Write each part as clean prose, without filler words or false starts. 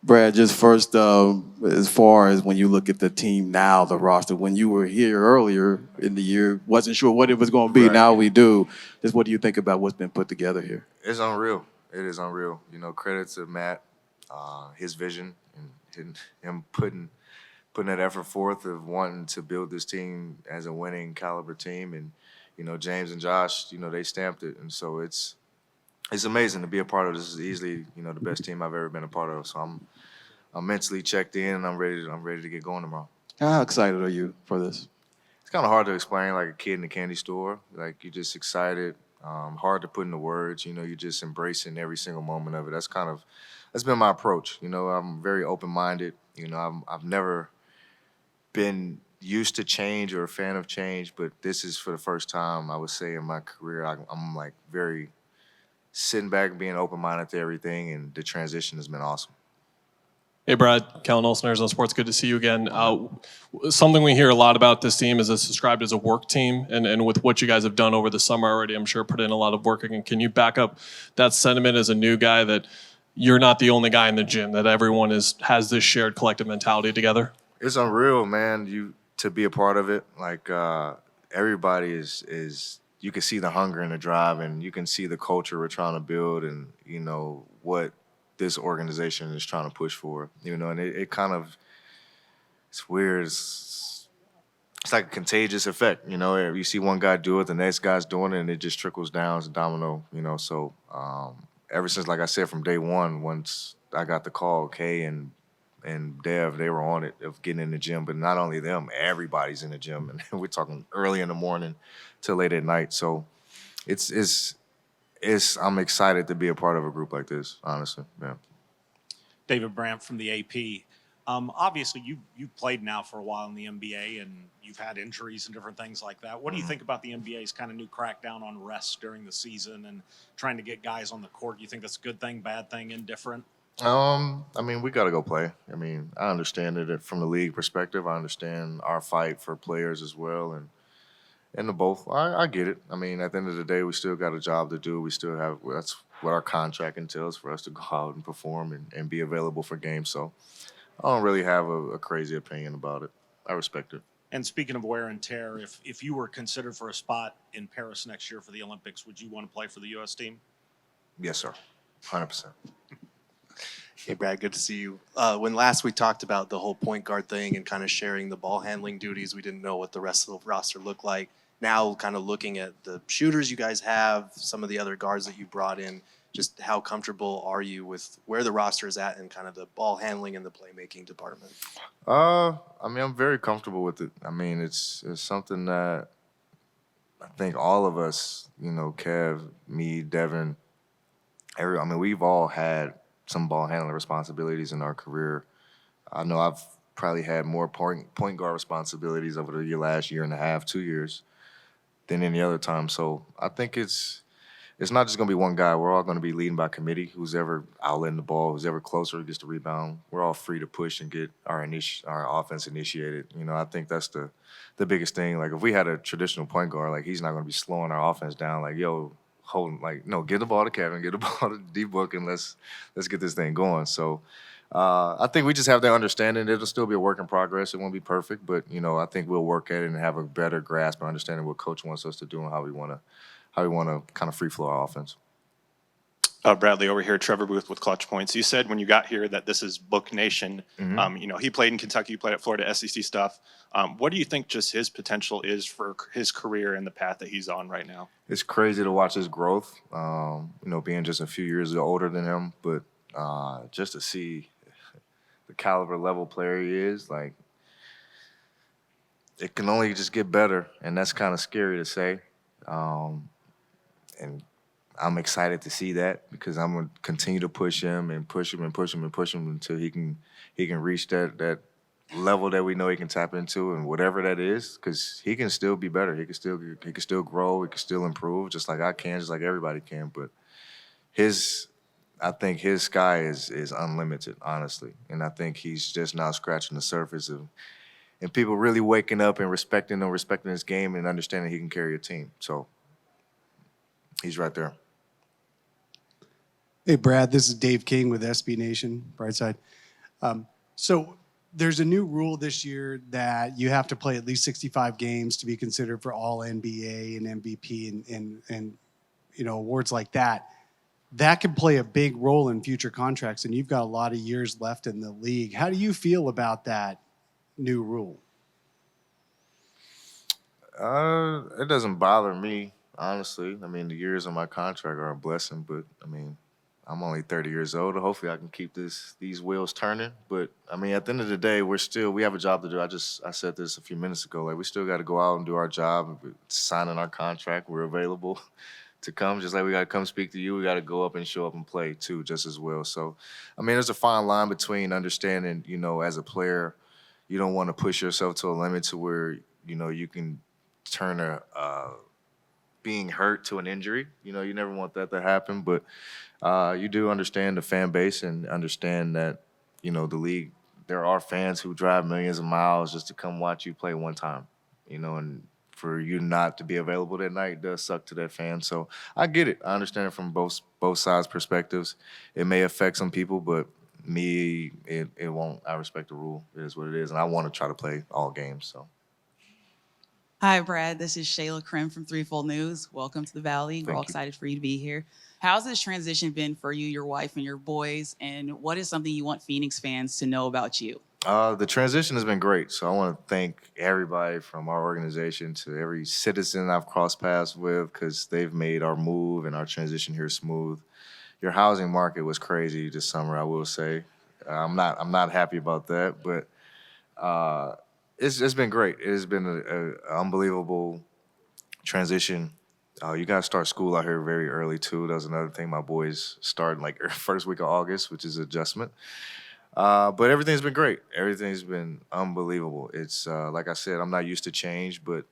Brad, just first, as far as when you look at the team now, the roster, when you were here earlier in the year, wasn't sure what it was going to be. Right. Now we do. Just what do you think about what's been put together here? It's unreal. It is unreal. Credit to Matt, his vision, and him putting that effort forth of wanting to build this team as a winning caliber team. And James and Josh, they stamped it, and so it's amazing to be a part of. This is easily the best team I've ever been a part of. So I'm mentally checked in, and I'm ready to get going tomorrow. How excited are you for this? It's kind of hard to explain, like a kid in a candy store. Like, you're just excited. Hard to put into words. You're just embracing every single moment of it. That's been my approach. I'm very open-minded. I've never been used to change or a fan of change, but this is for the first time, I would say, in my career. I'm like very sitting back, being open-minded to everything, and the transition has been awesome. Hey, Brad. Kellen Olson, Arizona Sports. Good to see you again. Something we hear a lot about this team is it's described as a work team, and with what you guys have done over the summer already, I'm sure put in a lot of work. And can you back up that sentiment as a new guy that you're not the only guy in the gym, that everyone has this shared collective mentality together? It's unreal, man. To be a part of it, like everybody is. You can see the hunger and the drive, and you can see the culture we're trying to build, and what this organization is trying to push for. And it kind of, it's weird. It's like a contagious effect. You see one guy do it, the next guy's doing it, and it just trickles down as a domino. So ever since, like I said, from day one, once I got the call, Kay and Dev, they were on it of getting in the gym. But not only them, everybody's in the gym, and we're talking early in the morning till late at night. So I'm excited to be a part of a group like this, honestly. Yeah. David Brandt from the AP. Obviously, you've played now for a while in the NBA, and you've had injuries and different things like that. What do you think about the NBA's kind of new crackdown on rest during the season and trying to get guys on the court? You think that's a good thing, bad thing, indifferent? We got to go play. I understand it from the league perspective. I understand our fight for players as well, and the both. I get it. At the end of the day, we still got a job to do. We still have, that's what our contract entails, for us to go out and perform and be available for games. So I don't really have a crazy opinion about it. I respect it. And speaking of wear and tear, if you were considered for a spot in Paris next year for the Olympics, would you want to play for the U.S. team? Yes, sir. 100%. Hey, Brad, good to see you. When last we talked about the whole point guard thing and kind of sharing the ball handling duties, we didn't know what the rest of the roster looked like. Now, kind of looking at the shooters you guys have, some of the other guards that you brought in, just how comfortable are you with where the roster is at and kind of the ball handling and the playmaking department? I'm very comfortable with it. It's something that I think all of us, Kev, me, Devin, we've all had some ball handling responsibilities in our career. I know I've probably had more point guard responsibilities over the last year and a half, 2 years, than any other time. So I think it's not just going to be one guy. We're all going to be leading by committee. Who's ever outletting the ball, who's ever closer gets the rebound. We're all free to push and get our offense initiated. I think that's the biggest thing. Like, if we had a traditional point guard, like, he's not going to be slowing our offense down. Like, no, get the ball to Kevin, get the ball to D-Book, and let's get this thing going. So I think we just have that understanding. It'll still be a work in progress. It won't be perfect, but I think we'll work at it and have a better grasp and understanding what Coach wants us to do and how we want to kind of free flow our offense. Bradley over here, Trevor Booth with Clutch Points. You said when you got here that this is Book Nation. Mm-hmm. He played in Kentucky, he played at Florida, SEC stuff. What do you think just his potential is for his career and the path that he's on right now? It's crazy to watch his growth, being just a few years older than him, but just to see the caliber level player he is, like, it can only just get better, and that's kind of scary to say. And I'm excited to see that, because I'm going to continue to push him and push him and push him and push him until he can reach that level that we know he can tap into, and whatever that is, because he can still be better. He can still grow. He can still improve, just like I can, just like everybody can. But I think his sky is unlimited, honestly, and I think he's just now scratching the surface of, and people really waking up and respecting his game and understanding he can carry a team. So he's right there. Hey, Brad, this is Dave King with SB Nation, Brightside. So there's a new rule this year that you have to play at least 65 games to be considered for all NBA and MVP and awards like that. That can play a big role in future contracts, and you've got a lot of years left in the league. How do you feel about that new rule? It doesn't bother me, honestly. I mean, the years on my contract are a blessing, but I mean, I'm only 30 years old. Hopefully, I can keep these wheels turning. But I mean, at the end of the day, we have a job to do. I said this a few minutes ago. Like, we still got to go out and do our job. We're signing our contract. We're available to come. Just like we got to come speak to you, we got to go up and show up and play too, just as well. So, I mean, there's a fine line between understanding, as a player, you don't want to push yourself to a limit to where you can turn being hurt to an injury. You never want that to happen, but you do understand the fan base and understand that, the league, there are fans who drive millions of miles just to come watch you play one time, and for you not to be available that night does suck to that fan. So I get it. I understand it from both sides' perspectives. It may affect some people, but me, it won't. I respect the rule. It is what it is, and I want to try to play all games, so. Hi, Brad. This is Shayla Krim from Threefold News. Welcome to the Valley. We're all excited for you to be here. How's this transition been for you, your wife, and your boys? And what is something you want Phoenix fans to know about you? The transition has been great. So I want to thank everybody from our organization to every citizen I've crossed paths with, because they've made our move and our transition here smooth. Your housing market was crazy this summer, I will say. I'm not happy about that, but it's been great. It has been an unbelievable transition. You got to start school out here very early, too. That was another thing. My boys start like first week of August, which is an adjustment. But everything's been great. Everything's been unbelievable. It's like I said, I'm not used to change, but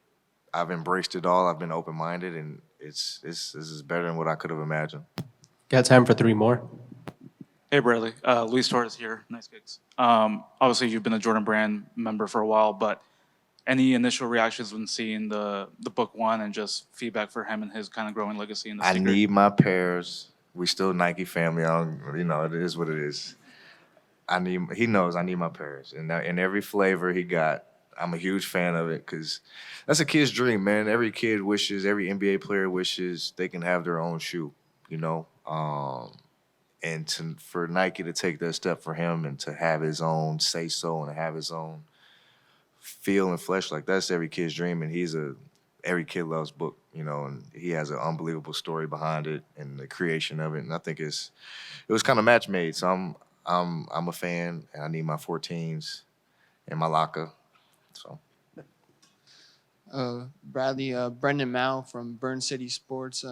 I've embraced it all. I've been open-minded, and this is better than what I could have imagined. Got time for 3 more. Hey, Bradley. Luis Torres here. Nice kicks. Obviously, you've been a Jordan Brand member for a while, but any initial reactions when seeing the book 1 and just feedback for him and his kind of growing legacy in the I secret? need my pairs. We still Nike family. It is what it is. He knows I need my pairs. And in every flavor he got, I'm a huge fan of it, because that's a kid's dream, man. Every kid wishes, every NBA player wishes they can have their own shoe, and for Nike to take that step for him and to have his own say-so and have his own feel and flesh, like that's every kid's dream. And every kid loves book, and he has an unbelievable story behind it and the creation of it. And I think it was kind of match made. So I'm a fan, and I need my 14s in my locker. So. Bradley, Brendan Mao from Burn City Sports.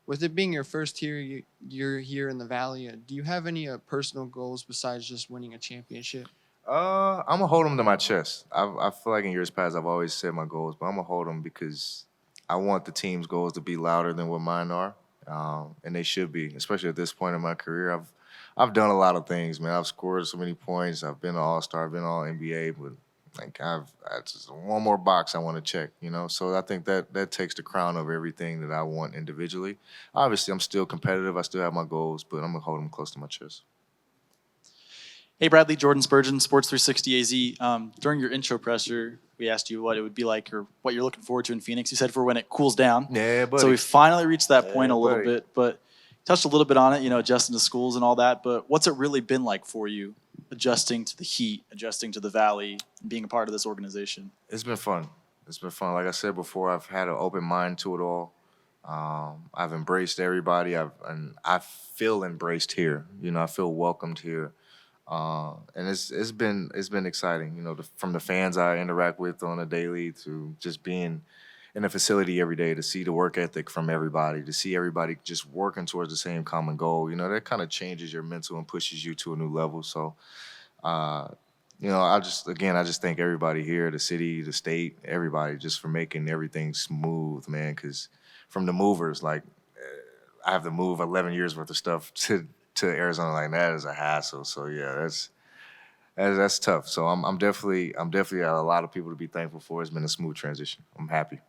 With it being your first year, you're here in the Valley. Do you have any personal goals besides just winning a championship? I'm gonna hold them to my chest. I feel like in years past I've always said my goals, but I'm gonna hold them because I want the team's goals to be louder than what mine are, and they should be, especially at this point in my career. I've done a lot of things, man. I've scored so many points. I've been an All-Star. I've been All NBA, but like I just one more box I want to check, So I think that takes the crown over everything that I want individually. Obviously, I'm still competitive. I still have my goals, but I'm gonna hold them close to my chest. Hey, Bradley, Jordan Spurgeon, Sports 360 AZ. During your intro presser, we asked you what it would be like or what you're looking forward to in Phoenix. You said for when it cools down. Yeah, buddy. So we finally reached that point Yeah, a little buddy. bit, but you touched a little bit on it, adjusting to schools and all that. But what's it really been like for you, adjusting to the heat, adjusting to the Valley, and being a part of this organization? It's been fun. Like I said before, I've had an open mind to it all. I've embraced everybody. And I feel embraced here. I feel welcomed here. And it's been exciting. From the fans I interact with on a daily to just being in a facility every day, to see the work ethic from everybody, to see everybody just working towards the same common goal. That kind of changes your mental and pushes you to a new level. So, I just thank everybody here, the city, the state, everybody, just for making everything smooth, man. Because from the movers, like I have to move 11 years worth of stuff to Arizona, like that is a hassle. So yeah, that's tough. So I'm definitely got a lot of people to be thankful for. It's been a smooth transition. I'm happy.